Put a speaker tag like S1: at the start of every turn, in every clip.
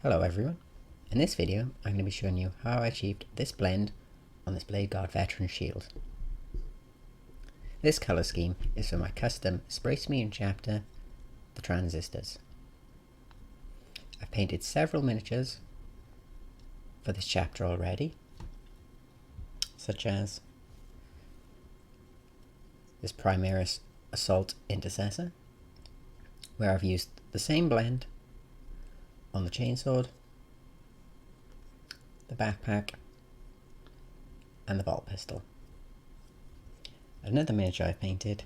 S1: Hello everyone, in this video I'm going to be showing you how I achieved this blend on this Bladeguard veteran shield. This colour scheme is for my custom Space Marine chapter, the TranSisters. I've painted several miniatures for this chapter already, such as this Primaris Assault Intercessor, where I've used the same blend on the chainsword, the backpack, and the bolt pistol. Another miniature I've painted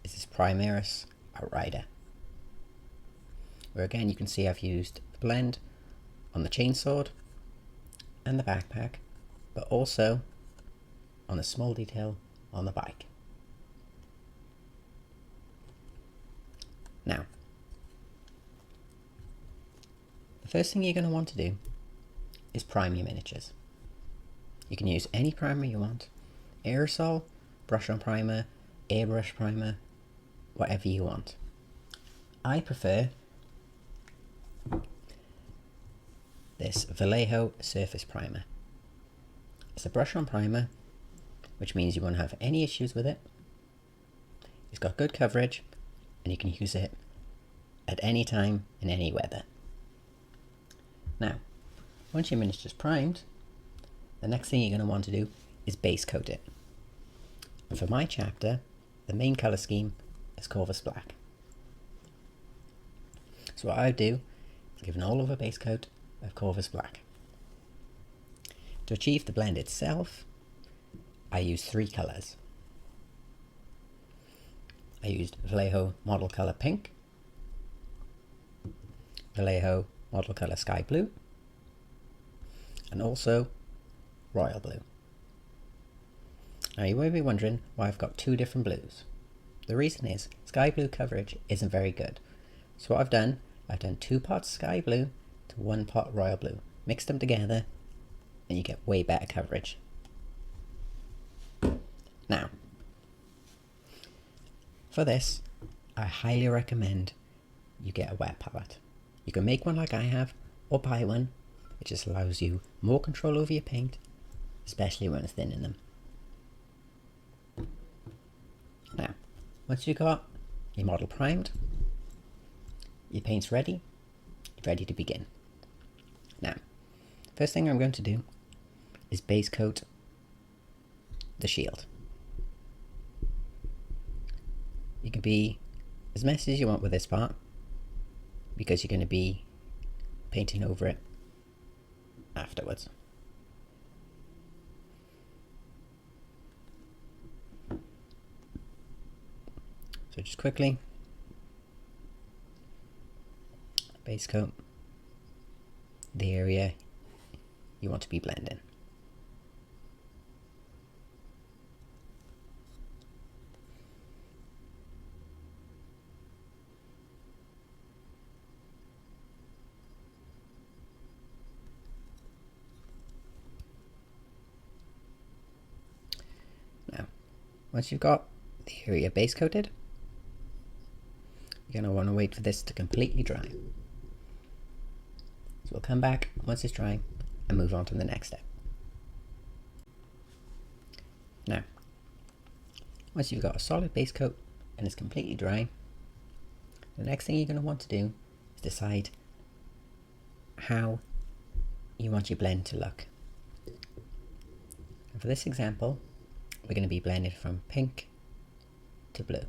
S1: is this Primaris Outrider, where again you can see I've used the blend on the chainsword and the backpack, but also on a small detail on the bike. Now, the first thing you're going to want to do is prime your miniatures. You can use any primer you want, aerosol, brush on primer, airbrush primer, whatever you want. I prefer this Vallejo surface primer. It's a brush on primer, which means you won't have any issues with it. It's got good coverage and you can use it at any time in any weather. Now, once your miniature's primed, the next thing you're going to want to do is base coat it. And for my chapter, the main colour scheme is Corvus black. So what I do is give an all-over base coat of Corvus black. To achieve the blend itself, I use three colours. I used Vallejo model colour pink, Vallejo model colour sky blue, and also royal blue. Now you may be wondering why I've got two different blues. The reason is sky blue coverage isn't very good. So what I've done 2 pots sky blue to 1 pot royal blue. Mix them together and you get way better coverage. Now, for this, I highly recommend you get a wet palette. You can make one like I have, or buy one. It just allows you more control over your paint, especially when it's thinning them. Now, once you've got your model primed, your paint's ready, you're ready to begin. Now, first thing I'm going to do is base coat the shield. You can be as messy as you want with this part, because you're going to be painting over it afterwards. So just quickly base coat the area you want to be blending. Now, once you've got the area base coated, you're going to want to wait for this to completely dry. So we'll come back once it's dry and move on to the next step. Now, once you've got a solid base coat and it's completely dry, the next thing you're going to want to do is decide how you want your blend to look. And for this example, we're going to be blending from pink to blue.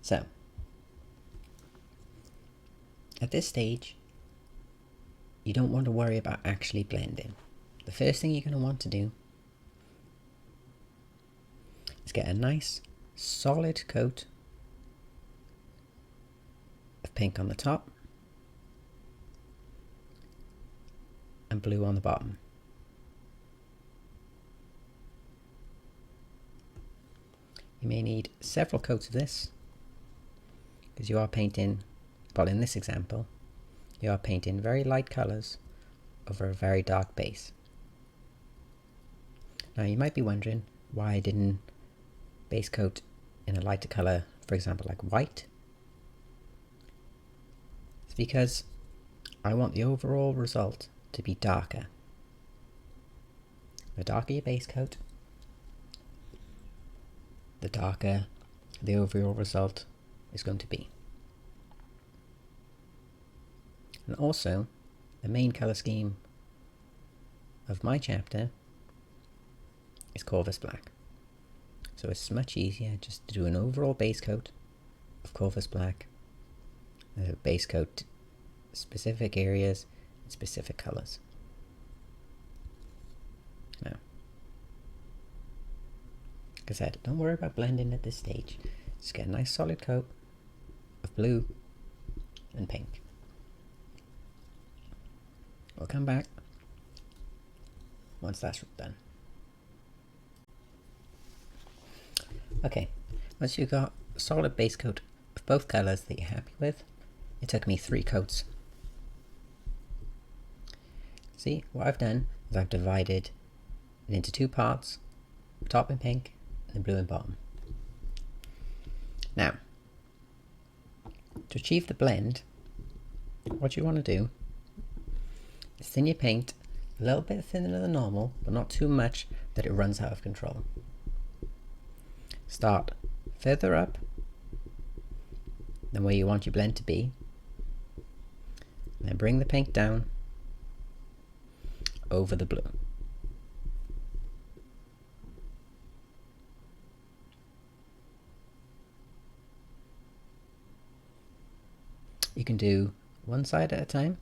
S1: So, at this stage, you don't want to worry about actually blending. The first thing you're going to want to do is get a nice solid coat of pink on the top and blue on the bottom. You may need several coats of this, because you are painting, well in this example, you are painting very light colours over a very dark base. Now you might be wondering why I didn't base coat in a lighter colour, for example like white. It's because I want the overall result to be darker. The darker your base coat, the darker the overall result is going to be. And also, the main colour scheme of my chapter is Corvus black. So it's much easier just to do an overall base coat of Corvus black, base coat specific areas and specific colours. Now, like I said, don't worry about blending at this stage. Just get a nice solid coat of blue and pink. We'll come back once that's done. Okay, once you've got a solid base coat of both colours that you're happy with, it took me 3 coats. See, what I've done is I've divided it into 2 parts, top in pink and the blue in bottom. Now, to achieve the blend, what you want to do is thin your paint a little bit thinner than normal, but not too much that it runs out of control. Start further up than where you want your blend to be, then bring the paint down over the blue. You can do one side at a time,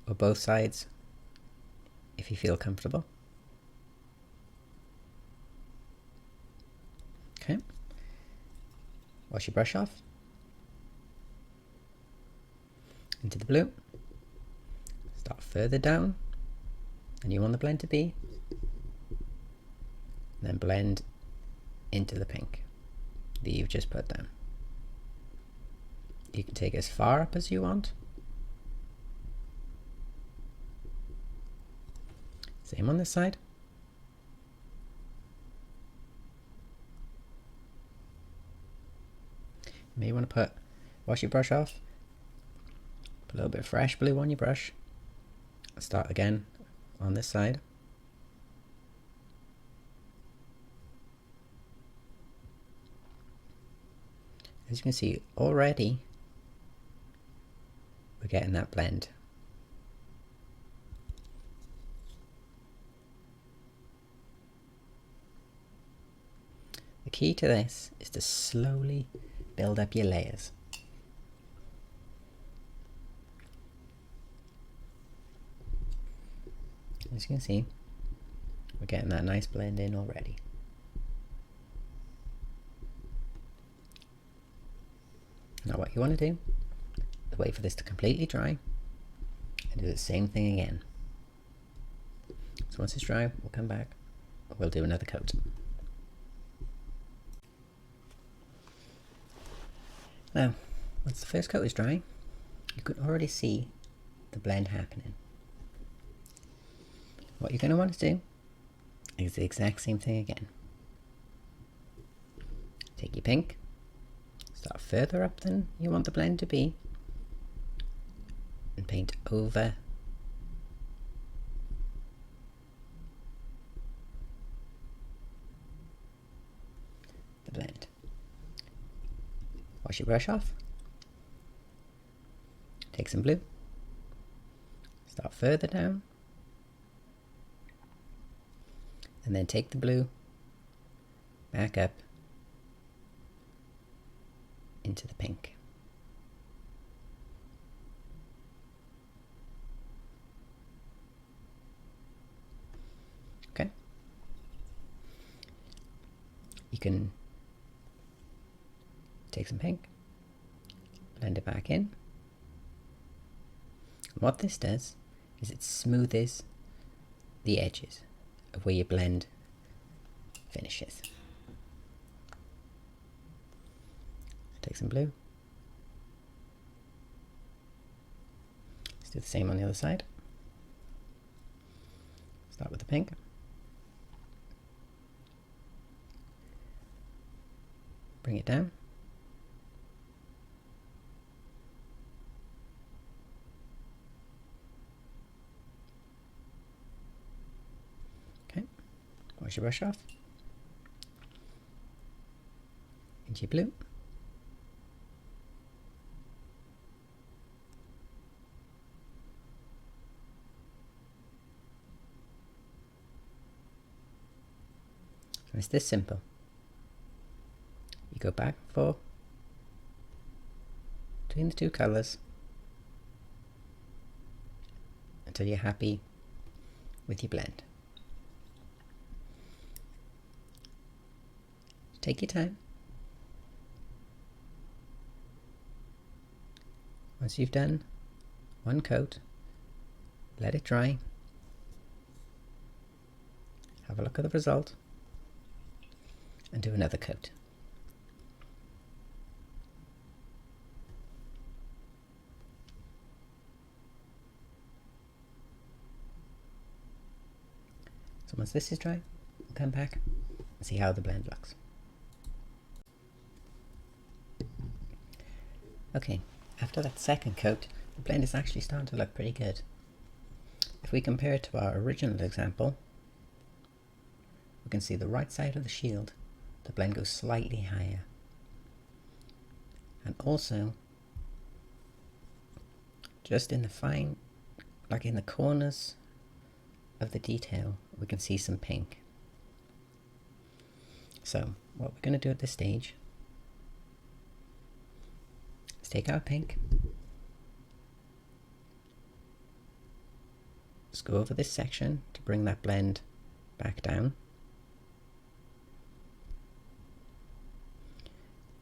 S1: or both sides if you feel comfortable. Okay, wash your brush off, into the blue, start further down than you want the blend to be, and then blend into the pink that you've just put down. You can take as far up as you want. Same on this side. You may want to wash your brush off, put a little bit of fresh blue on your brush, start again on this side. As you can see, already we're getting that blend. The key to this is to slowly build up your layers. As you can see, we're getting that nice blend in already. Now what you want to do is wait for this to completely dry and do the same thing again. So once it's dry, we'll come back and we'll do another coat. Now, once the first coat is dry, you can already see the blend happening. What you're going to want to do is the exact same thing again. Take your pink, start further up than you want the blend to be, and paint over the blend. Wash your brush off, take some blue, start further down, and then take the blue back up into the pink. Okay. You can take some pink, blend it back in. What this does is it smoothes the edges of where your blend finishes. Take some blue. Let's do the same on the other side. Start with the pink. Bring it down. Wash your brush off. Into your blue. So it's this simple. You go back and forth between the two colours until you're happy with your blend. Take your time. Once you've done one coat, let it dry. Have a look at the result and do another coat. So once this is dry, we'll come back and see how the blend looks. Okay, after that second coat, the blend is actually starting to look pretty good. If we compare it to our original example, we can see the right side of the shield, the blend goes slightly higher. And also, just in the fine, like in the corners of the detail, we can see some pink. So what we're going to do at this stage is take our pink, just go over this section to bring that blend back down.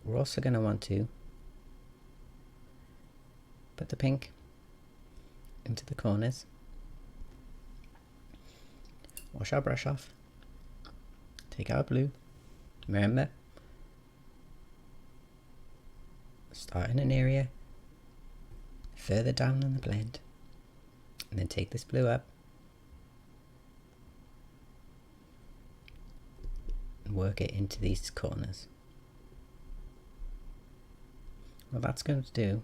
S1: We're also going to want to put the pink into the corners. Wash our brush off. Take our blue. Remember, start in an area further down on the blend, and then take this blue up and work it into these corners. What that's going to do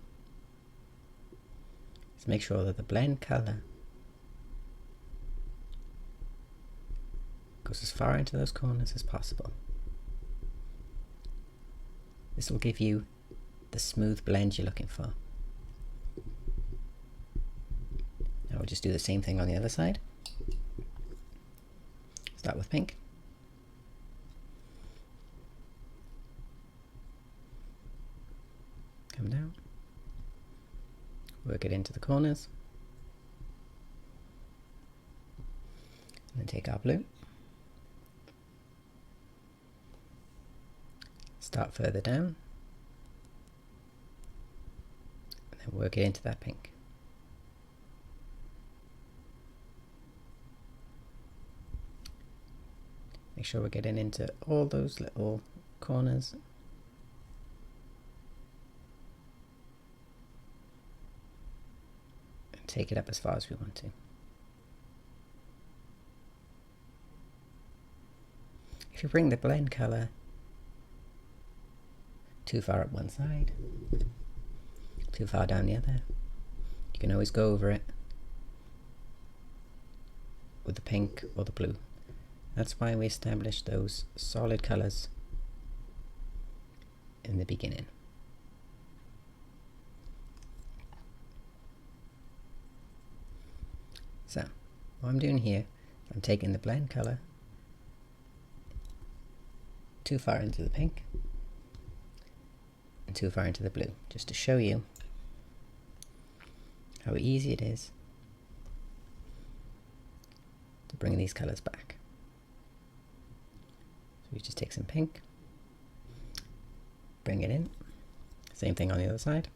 S1: is make sure that the blend colour goes as far into those corners as possible. This will give you the smooth blend you're looking for. Now we'll just do the same thing on the other side. Start with pink. Come down. Work it into the corners. And then take our blue. Start further down. And then work it into that pink. Make sure we're getting into all those little corners. And take it up as far as we want to. If you bring the blend color too far up one side, too far down the other, you can always go over it with the pink or the blue. That's why we established those solid colors in the beginning. So what I'm doing here, I'm taking the blend color too far into the pink and too far into the blue, just to show you how easy it is to bring these colors back. So we just take some pink, bring it in, same thing on the other side.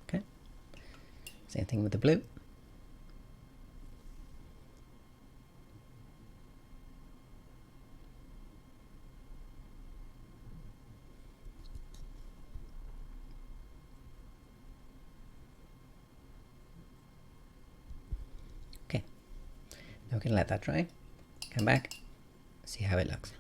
S1: Okay, same thing with the blue. Now we can let that dry, come back, see how it looks.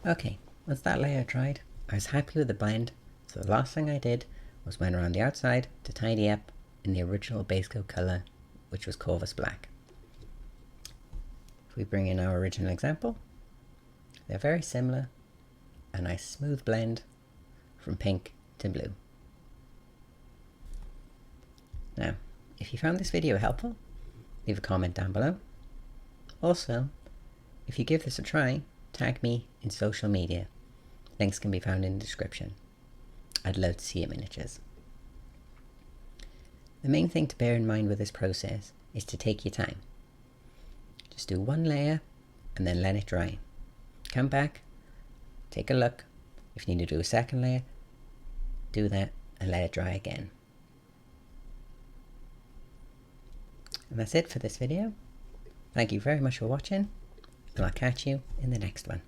S1: Okay, once that layer dried, I was happy with the blend, so the last thing I did was went around the outside to tidy up in the original base coat colour, which was Corvus black. If we bring in our original example, they're very similar, a nice smooth blend from pink to blue. Now, if you found this video helpful, leave a comment down below. Also, if you give this a try, tag me in social media. Links can be found in the description. I'd love to see your miniatures. The main thing to bear in mind with this process is to take your time. Just do one layer and then let it dry. Come back, take a look. If you need to do a second layer, do that and let it dry again. And that's it for this video. Thank you very much for watching, and I'll catch you in the next one.